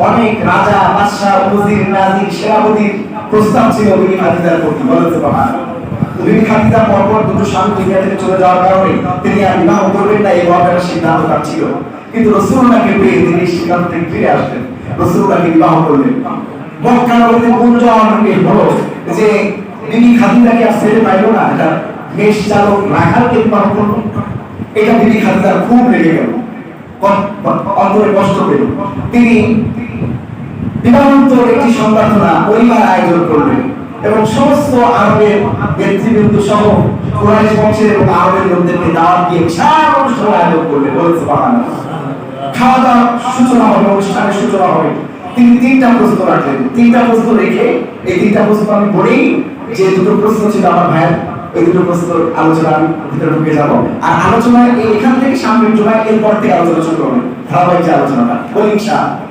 অনেক রাজা, বাদশাহ, উজির, নাজির, সেনাপতির প্রস্তাব ছিল বিবি খাদিজার প্রতি। বলেন সুবহানাল্লাহ। বিবি খাদিজা পরপর দুটো স্বামী দুনিয়া থেকে চলে যাওয়ার কারণে তিনি আর বিবাহ করবেন না, এই ব্যাপারে সিদ্ধান্ত তার ছিল। কিন্তু রাসূলুল্লাহকে পেয়ে তিনি সিদ্ধান্ত থেকে ফিরে আসলেন, রাসূলুল্লাহকে বিবাহ করলেন। মক্কা নগরীতে গুঞ্জন হলো যে বিবি খাদিজাকে আর ছেড়ে পাইল না, এটা মেষ চালক রাখালকে বিবাহ করলো। এটা বিবি খাদিজার খুব লেগে গেল, অন্তরে কষ্ট পেল। তিনি বিবাহোত্তর একটি সংবর্ধনা পরিবার আয়োজন করলেন এবং সমস্ত আরবের ব্যক্তিবৃন্দ সহ কুরাইশ বংশের এবং আরবের লোকদেরকে দাওয়াত দিয়ে বিশাল অনুষ্ঠান আয়োজন করলেন। বলেন সুবহানাল্লাহ। খাওয়া দাওয়ার সূচনা হবে, অনুষ্ঠানের সূচনা হবে। তিনি তিনটা প্রশ্ন রাখলেন। তিনটা প্রশ্ন রেখে, এই তিনটা প্রশ্ন আমি বলেই, যে দুটো প্রশ্ন ছিল আমার ভাইয়ের, এই দুটো প্রশ্ন আলোচনা আমি ভিতরে ঢুকে যাব। আর আলোচনায় এখান থেকে সামনের জমায় এরপর থেকে আলোচনা শুরু হবে, ধারাবাহিক আলোচনাটা। বলি ইনশাআল্লাহ।